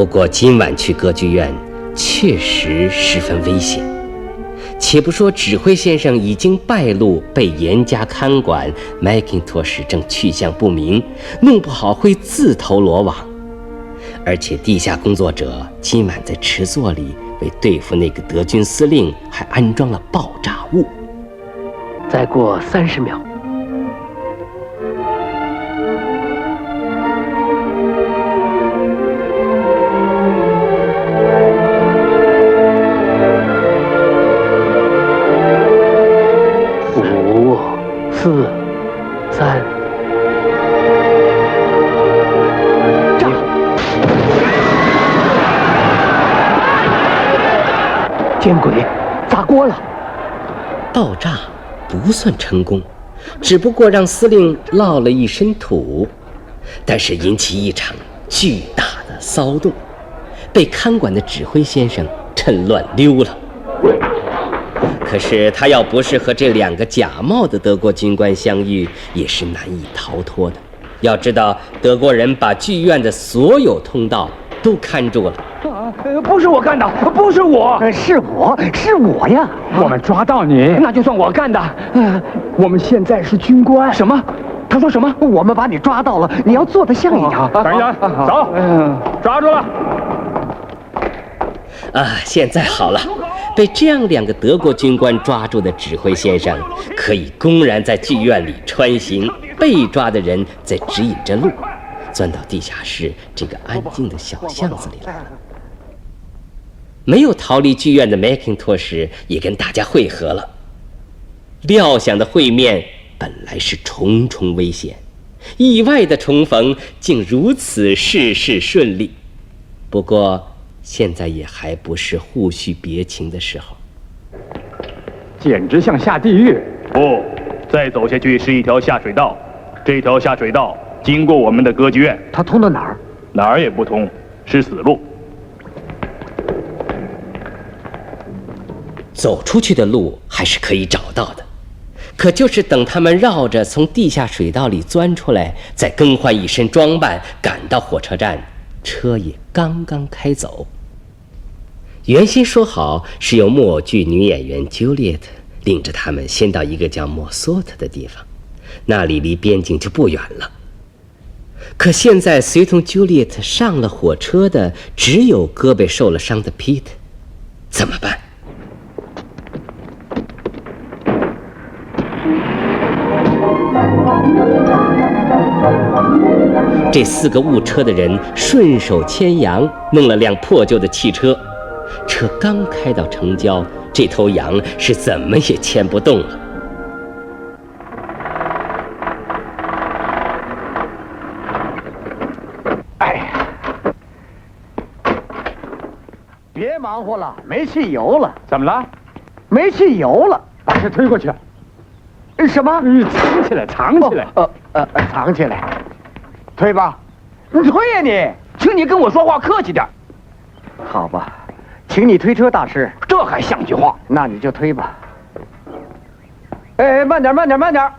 不过今晚去歌剧院确实十分危险。且不说指挥先生已经败露，被严加看管，麦金托什正去向不明，弄不好会自投罗网。而且地下工作者今晚在池座里为对付那个德军司令还安装了爆炸物。再过30秒。5、4、3。见鬼，砸锅了！爆炸不算成功，只不过让司令落了一身土，但是引起一场巨大的骚动，被看管的指挥先生趁乱溜了。可是他要不是和这2个假冒的德国军官相遇，也是难以逃脱的。要知道，德国人把剧院的所有通道都看住了。不是我干的，不是我，是我呀！我们抓到你，那就算我干的。我们现在是军官。什么？他说什么？我们把你抓到了，你要做得像样。等一下，走，抓住了。现在好了，被这样2个德国军官抓住的指挥先生，可以公然在剧院里穿行，被抓的人在指引着路，钻到地下室这个安静的小巷子里来了。没有逃离剧院的麦金托什也跟大家会合了。料想的会面本来是重重危险，意外的重逢竟如此事事顺利。不过现在也还不是互叙别情的时候。简直像下地狱。不，再走下去是一条下水道，这条下水道经过我们的歌剧院。它通到哪儿？哪儿也不通，是死路。走出去的路还是可以找到的，可就是等他们绕着从地下水道里钻出来，再更换一身装扮，赶到火车站，车也刚刚开走。原先说好是由木偶剧女演员 Juliet 领着他们先到一个叫莫索特的地方，那里离边境就不远了。可现在随同 Juliet 上了火车的只有胳膊受了伤的 Pete， 怎么办？这4个误车的人顺手牵羊，弄了辆破旧的汽车。车刚开到城郊，这头羊是怎么也牵不动了。哎呀，别忙活了，没汽油了。怎么了？没汽油了，把车推过去。什么？藏起来，藏起来。藏起来。推吧，你推呀你！请你跟我说话客气点。好吧，请你推车，大师。这还像句话？那你就推吧。哎，慢点，慢点，慢点。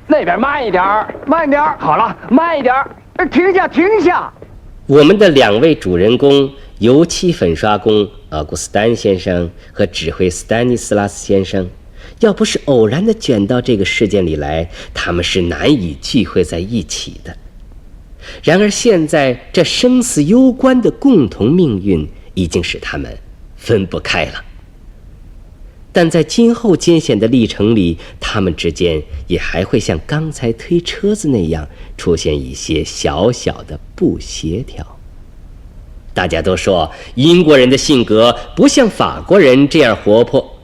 那边慢一点，慢点。好了，慢一点。停下，停下。我们的2位主人公，油漆粉刷工奥古斯丹先生和指挥斯丹尼斯拉斯先生，要不是偶然地卷到这个事件里来，他们是难以聚会在一起的。然而现在这生死攸关的共同命运已经使他们分不开了。但在今后艰险的历程里，他们之间也还会像刚才推车子那样出现一些小小的不协调。大家都说英国人的性格不像法国人这样活泼，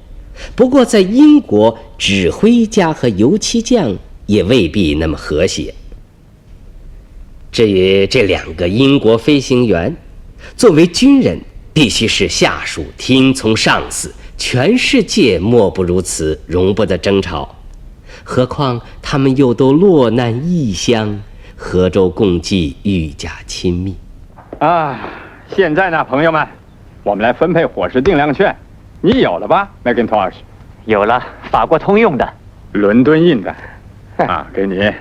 不过在英国，指挥家和油漆匠也未必那么和谐。至于这2个英国飞行员，作为军人必须是下属听从上司，全世界莫不如此，容不得争吵。何况他们又都落难异乡，合舟共济，愈加亲密。现在呢，朋友们，我们来分配伙食定量券。你有了吧 ，Mackintosh？ 有了，法国通用的，伦敦印的。给你，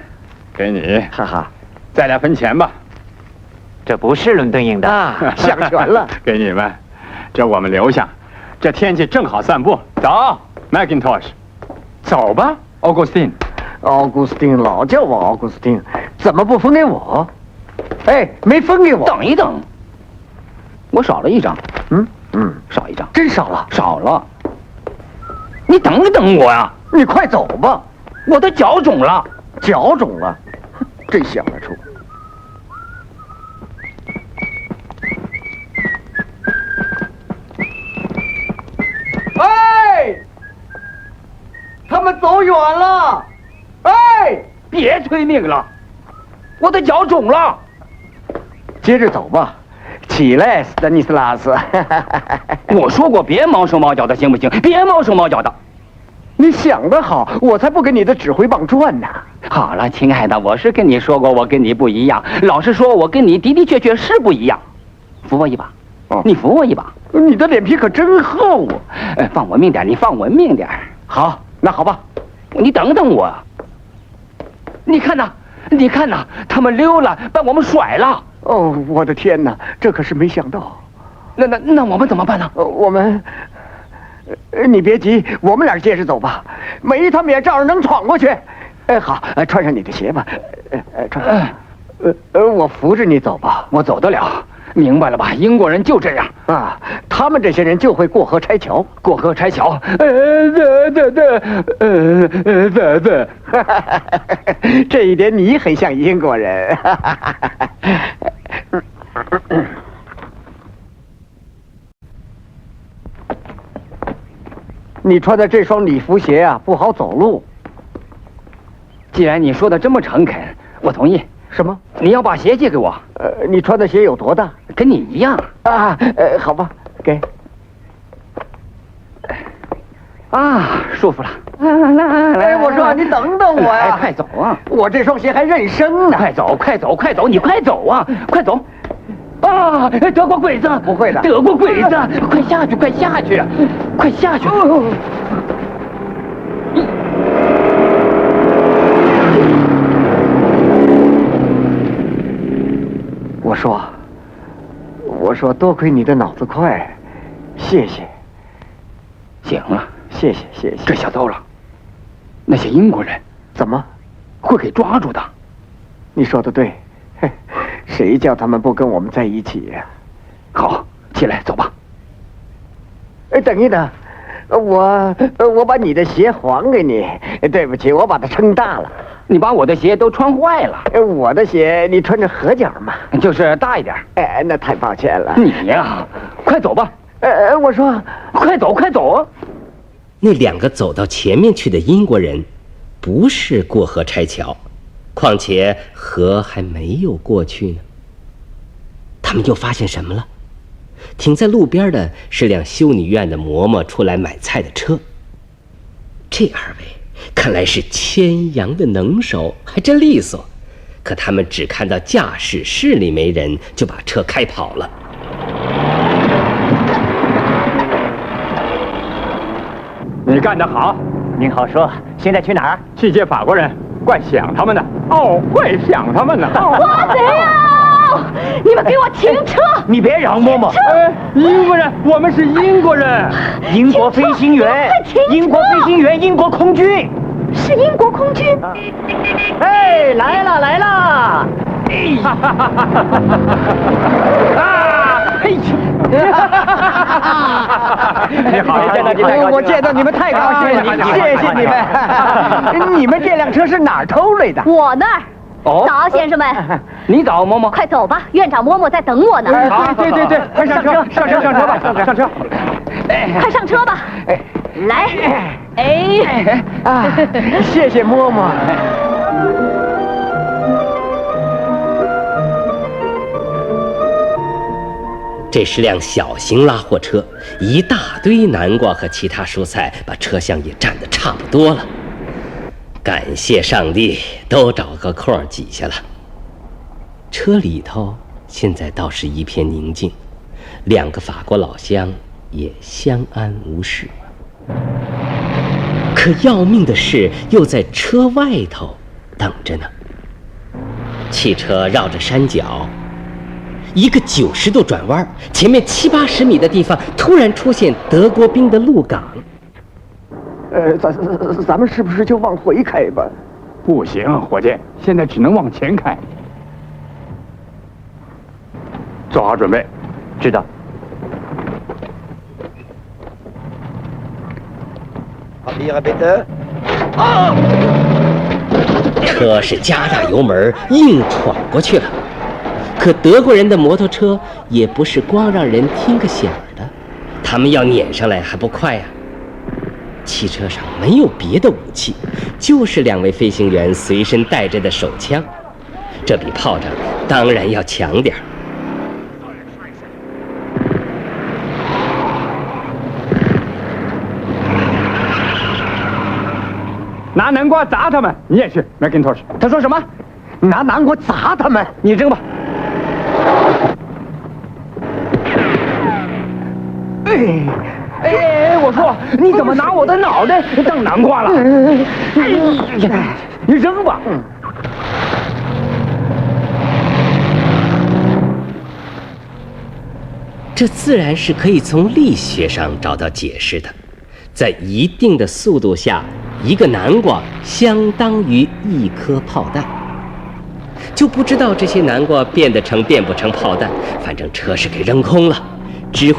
给你，哈哈。再来分钱吧。这不是伦敦赢的啊，想全了。给你们，这我们留下。这天气正好散步，走 ，Macintosh， 走吧 ，Augustine。奥古斯丁老叫我奥古斯丁，怎么不分给我？哎，没分给我。等一等，我少了一张。少一张，真少了，少了。你等一等我呀！你快走吧，我的脚肿了。脚肿了，真想得出。哎，他们走远了。哎，别催命了，我的脚肿了。接着走吧，起来，斯丹尼斯拉斯。我说过别毛手毛脚的，行不行？别毛手毛脚的。你想得好，我才不跟你的指挥棒转呢。好了，亲爱的，我是跟你说过，我跟你不一样。老实说，我跟你的的确确是不一样。扶我一把，你扶我一把。你的脸皮可真厚啊！放文明点，你放文明点。好，那好吧，你等等我。你看呐，你看呐，他们溜了，把我们甩了。哦，我的天哪，这可是没想到。那我们怎么办呢？我们，你别急，我们俩接着走吧。万一他们也照样能闯过去。好，穿上你的鞋吧。穿上。我扶着你走吧。我走得了。明白了吧？英国人就这样啊，他们这些人就会过河拆桥，过河拆桥。这一点你很像英国人。你穿的这双礼服鞋啊，不好走路。既然你说的这么诚恳，我同意。什么？你要把鞋借给我？你穿的鞋有多大？跟你一样啊。好吧，给。啊，舒服了。哎，我说你等等我呀！快走啊！我这双鞋还认生呢。快走，快走，快走！你快走啊！快走！啊，德国鬼子！不会的，德国鬼子！快下去，快下去，快下去！我说多亏你的脑子快，谢谢。行了，谢谢。这下糟了，那些英国人怎么会给抓住的？你说的对，谁叫他们不跟我们在一起呀？好，起来走吧。等一等，我把你的鞋还给你。对不起，我把它撑大了。你把我的鞋都穿坏了。我的鞋你穿着合脚嘛？就是大一点。那太抱歉了。你呀，快走吧。我说，快走，快走。那两个走到前面去的英国人，不是过河拆桥，况且河还没有过去呢。他们又发现什么了？停在路边的是辆修女院的嬷嬷出来买菜的车。这二位看来是牵羊的能手，还真利索。可他们只看到驾驶室里没人，就把车开跑了。你干得好！您好说，现在去哪儿？去接法国人，怪想他们的。哦，怪想他们的。抓贼啊！你们给我停车！你别嚷，嬷嬷。英国人，我们是英国人。英国飞行员，英国飞行员，英国空军。是英国空军。哎，来了来了！你好，我见到你们太高兴了，谢谢你们。你们这辆车是哪儿偷来的？我那儿。早，先生们。你早，嬷嬷。快走吧，院长嬷嬷在等我呢。对，快上车吧，上车。快上车吧。来，谢谢嬷嬷。这是辆小型拉货车，一大堆南瓜和其他蔬菜把车厢也占得差不多了。感谢上帝，都找个空挤下了。车里头现在倒是一片宁静，两个法国老乡也相安无事。可要命的事又在车外头等着呢。汽车绕着山脚，一个90度转弯，前面70-80米的地方突然出现德国兵的鹿港。咱们是不是就往回开吧？不行，伙计，现在只能往前开。做好准备。知道。车是加大油门，硬闯过去了。可德国人的摩托车也不是光让人听个响的，他们要撵上来还不快呀？汽车上没有别的武器，就是2位飞行员随身带着的手枪，这比炮仗当然要强点儿。拿南瓜砸他们，你也去 ，Macintosh。他说什么？拿南瓜砸他们！你扔吧。哎，我说你怎么拿我的脑袋当南瓜了？哎呀，你扔吧。这自然是可以从力学上找到解释的。在一定的速度下，一个南瓜相当于1颗炮弹。就不知道这些南瓜变得成变不成炮弹，反正车是给扔空了。